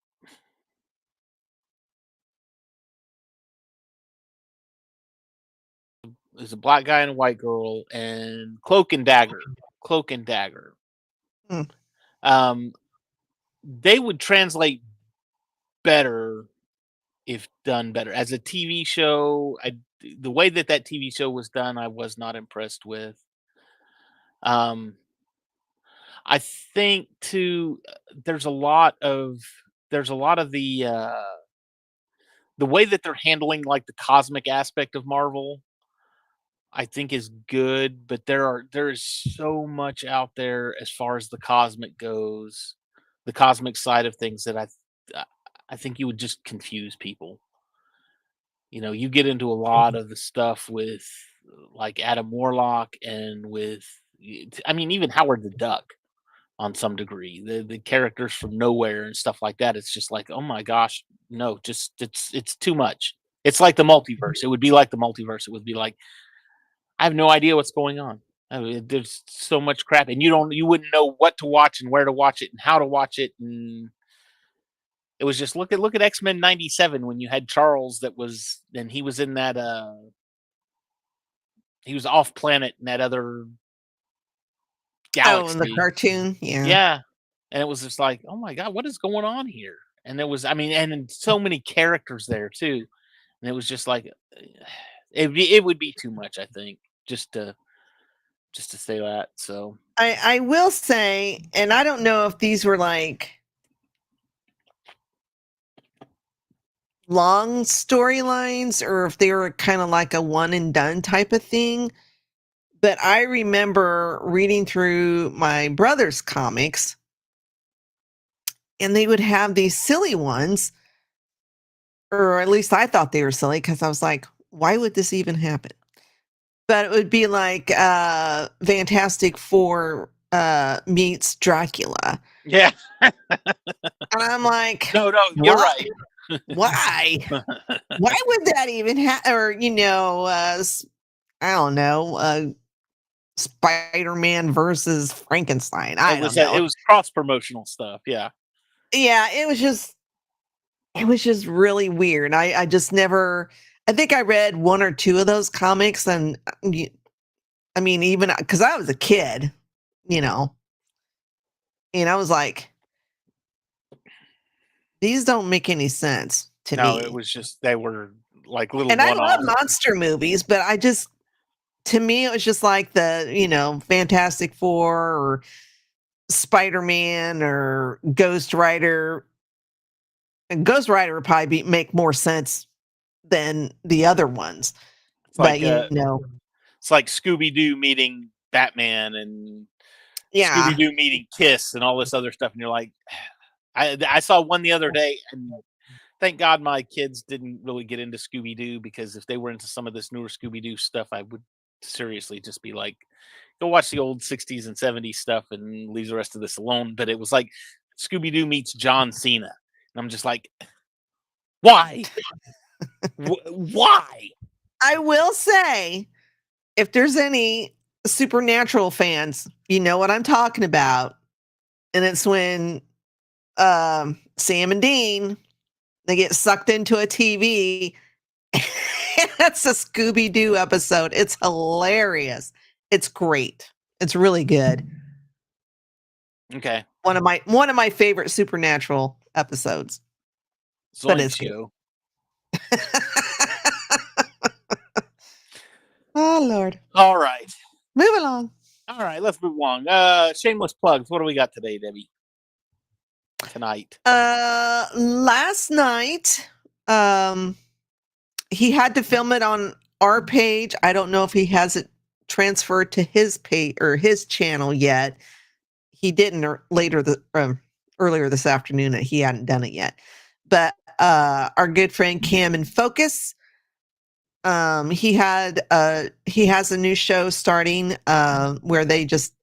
There's a black guy and a white girl, and Cloak and Dagger. Cloak and Dagger. Hmm. They would translate better if done better. As a TV show, the way that TV show was done, I was not impressed with. Um, I think too, there's a lot of the way that they're handling like the cosmic aspect of Marvel. I think is good, but there is so much out there as far as the cosmic goes, the cosmic side of things that I think you would just confuse people. You know, you get into a lot of the stuff with like Adam Warlock and with I mean even Howard the Duck on some degree. The characters from nowhere and stuff like that. It's just like, oh my gosh, no, just it's too much. It's like the multiverse. It would be like the multiverse. It would be like I have no idea what's going on. I mean, there's so much crap, and you wouldn't know what to watch and where to watch it and how to watch it, and it was just look at X-Men '97 when you had Charles that was and he was in that he was off planet in that other Oh, the galaxy. cartoon, yeah. Yeah, and it was just like, oh my god, what is going on here? And there was, I mean, and so many characters there too, and it was just like it would be too much, I think, just to say that. So I will say, and I don't know if these were like long storylines or if they were kind of like a one and done type of thing. But I remember reading through my brother's comics, and they would have these silly ones, or at least I thought they were silly because I was like, why would this even happen? But it would be like Fantastic Four meets Dracula. yeah, And I'm like, no, you're what? right. Why? Why would that even happen? Or, I don't know, Spider-Man versus Frankenstein. I don't know. It was cross promotional stuff. Yeah. Yeah, it was just really weird. I just never. I think I read one or two of those comics, and I mean, even because I was a kid, you know, and I was like, these don't make any sense to No, it me. was just they were like little And I one love offs. monster movies, but to me, it was just like the, Fantastic Four or Spider-Man or Ghost Rider. And Ghost Rider would probably make more sense than the other ones. It's But, like it's like Scooby Doo meeting Batman and Scooby yeah. Doo meeting Kiss and all this other stuff, and you're like, I saw one the other day, and thank God my kids didn't really get into Scooby Doo, because if they were into some of this newer Scooby Doo stuff, I would seriously just be like, go watch the old 60s and 70s stuff and leave the rest of this alone. But it was like Scooby Doo meets John Cena. And I'm just like, why? Why? I will say, if there's any supernatural fans, you know what I'm talking about. And it's when Sam and Dean, they get sucked into a TV. That's a Scooby Doo episode. It's hilarious. It's great. It's really good. Okay. One of my favorite supernatural episodes. But it's good. Zoinksio. Oh Lord. All right. Move along. All right. Let's move along. Shameless plugs. What do we got today, Debbie? Tonight. Last night, um, he had to film it on our page. I don't know if he has it transferred to his page or his channel yet. He didn't earlier this afternoon that he hadn't done it yet. But our good friend Cam and Focus, he has a new show starting where they just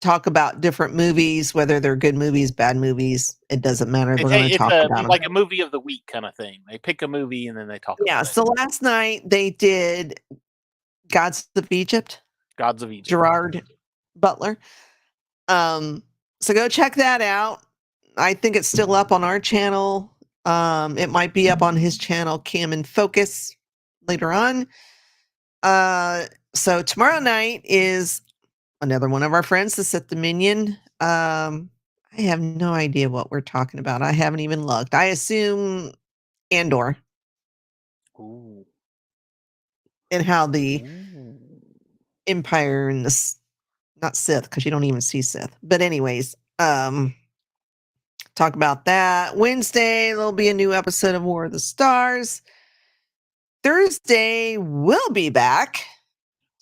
talk about different movies, whether they're good movies, bad movies. It doesn't matter. We're going to It's talk a about them. like a movie of the week kind of thing. They pick a movie and then they talk Yeah. about it. So last night they did Gods of Egypt, Gods of Egypt. Gerard Butler. So go check that out. I think it's still up on our channel. It might be up on his channel, Cam and Focus, later on. So tomorrow night is another one of our friends, the Sith Dominion. I have no idea what we're talking about. I haven't even looked. I assume Andor. Ooh. And how the Ooh. Empire and not Sith, because you don't even see Sith. But anyways, talk about that. Wednesday, there'll be a new episode of War of the Stars. Thursday, we'll be back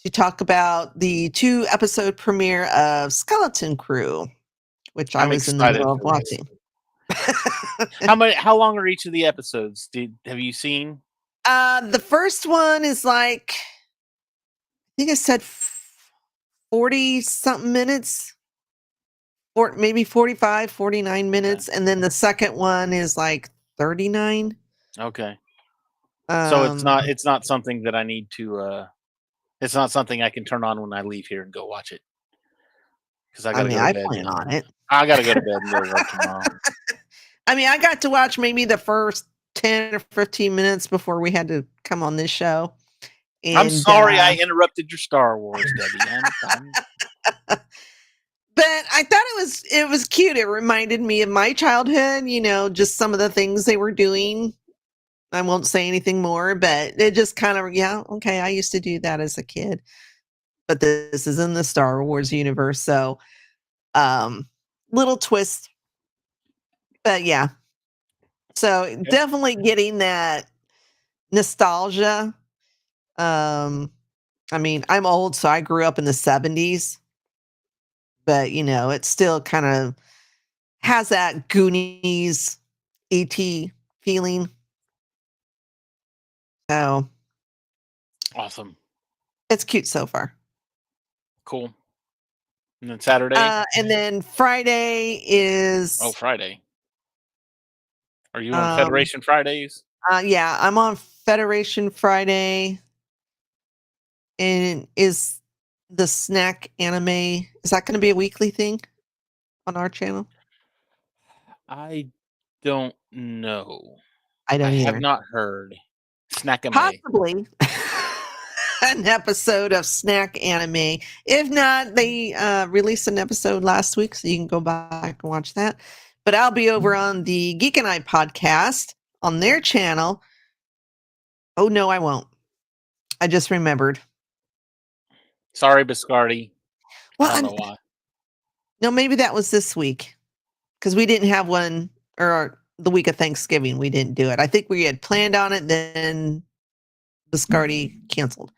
to talk about the 2-episode premiere of Skeleton Crew, which I I'm was in the excited middle of for this. watching. How long are each of the episodes? Have you seen? The first one is like, I think it said 40 something minutes, or maybe 45, 49 minutes. And then the second one is like 39. Okay. So Um, it's not something that I need to it's not something I can turn on when I leave here and go watch it. Because I I gotta mean, go to I bed. plan on it. I gotta go to bed and go to work tomorrow. I mean, I got to watch maybe the first 10 or 15 minutes before we had to come on this show. I'm And sorry I interrupted your Star Wars, Debbie. but I thought it was cute. It reminded me of my childhood, just some of the things they were doing. I won't say anything more, but it just kind of, yeah, okay, I used to do that as a kid. But this is in the Star Wars universe, so little twist. But yeah. So definitely getting that nostalgia. I mean, I'm old, so I grew up in the 70s, but it still kind of has that Goonies ET feeling. So Awesome. it's cute so far. Cool. And then Saturday? And then Friday is Friday. Are you on Federation Fridays? Yeah, I'm on Federation Friday. And is the snack anime, is that gonna be a weekly thing on our channel? I don't know. I I don't have either. not heard. Snackame. Possibly an episode of snack anime. If not, they released an episode last week, so you can go back and watch that. But I'll be over on the Geek and I podcast on their channel. Oh no, I won't. I just remembered. Sorry, Biscardi. I Well, don't know why. no, maybe that was this week because we didn't have one, or the week of Thanksgiving. We didn't do it. I think we had planned on it, then Biscardi canceled.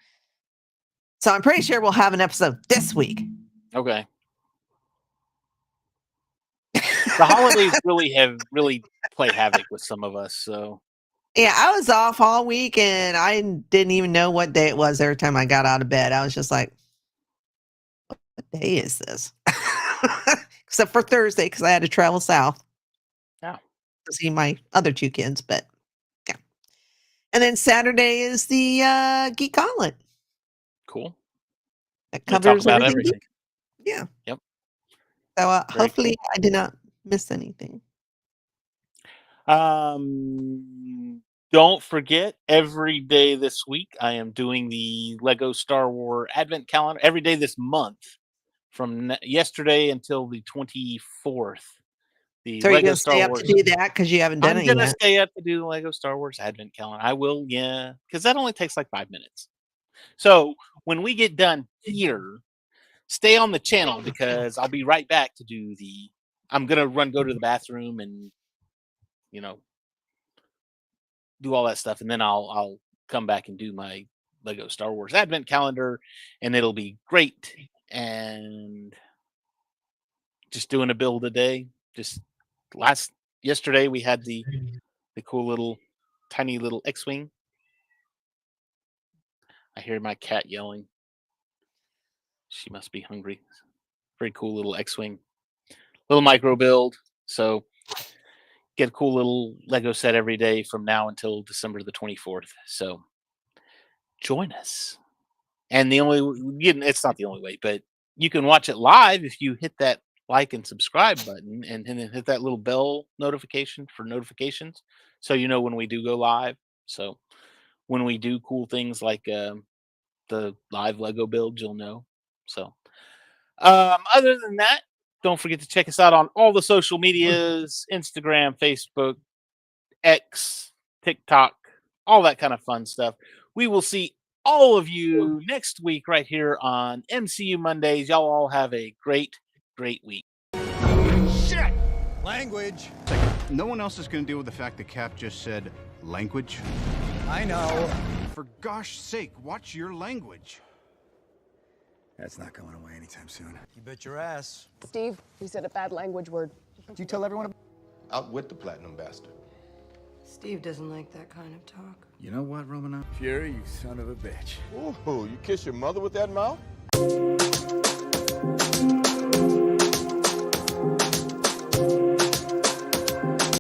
So I'm pretty sure we'll have an episode this week. Okay. The holidays have played havoc with some of us, so Yeah, I was off all week and I didn't even know what day it was every time I got out of bed. I was just like, what day is this? Except for Thursday, because I had to travel south yeah. to see my other two kids. But yeah. And then Saturday is the Geek Omelet. Cool. That They talk covers about everything. everything. Yeah. Yep. So Very hopefully I did not miss anything. Don't forget, every day this week I am doing the Lego Star Wars Advent Calendar every day this month from yesterday until the 24th. The So are you Lego going to Star stay up to Wars. do that because you haven't done I'm it gonna yet? stay up to do the Lego Star Wars Advent Calendar. I will, yeah, because that only takes like 5 minutes. So when we get done here, stay on the channel because I'll be right back to do the. I'm gonna go to the bathroom and you know do all that stuff, and then I'll come back and do my Lego Star Wars Advent Calendar, and it'll be great. And just doing a build a day. Just yesterday we had the cool little tiny little X-wing. I hear my cat yelling. She must be hungry. Very cool little X-wing, little micro build. So get a cool little Lego set every day from now until December the 24th. So join us. And it's not the only way, but you can watch it live if you hit that like and subscribe button and then hit that little bell notification for notifications. So you know when we do go live. So when we do cool things like the live Lego build, you'll know. So other than that, don't forget to check us out on all the social medias: Instagram, Facebook, X, TikTok, all that kind of fun stuff. We will see all of you next week right here on MCU Mondays. Y'all all have a great, great week. Shit! Language. No one else is going to deal with the fact that Cap just said language. I know. For gosh sake, watch your language. That's not going away anytime soon. You bet your ass. Steve, you said a bad language word. Did you tell everyone? Out with the platinum bastard. Steve doesn't like that kind of talk. You know what, Romanov? Fury, you son of a bitch. Ooh, you kiss your mother with that mouth?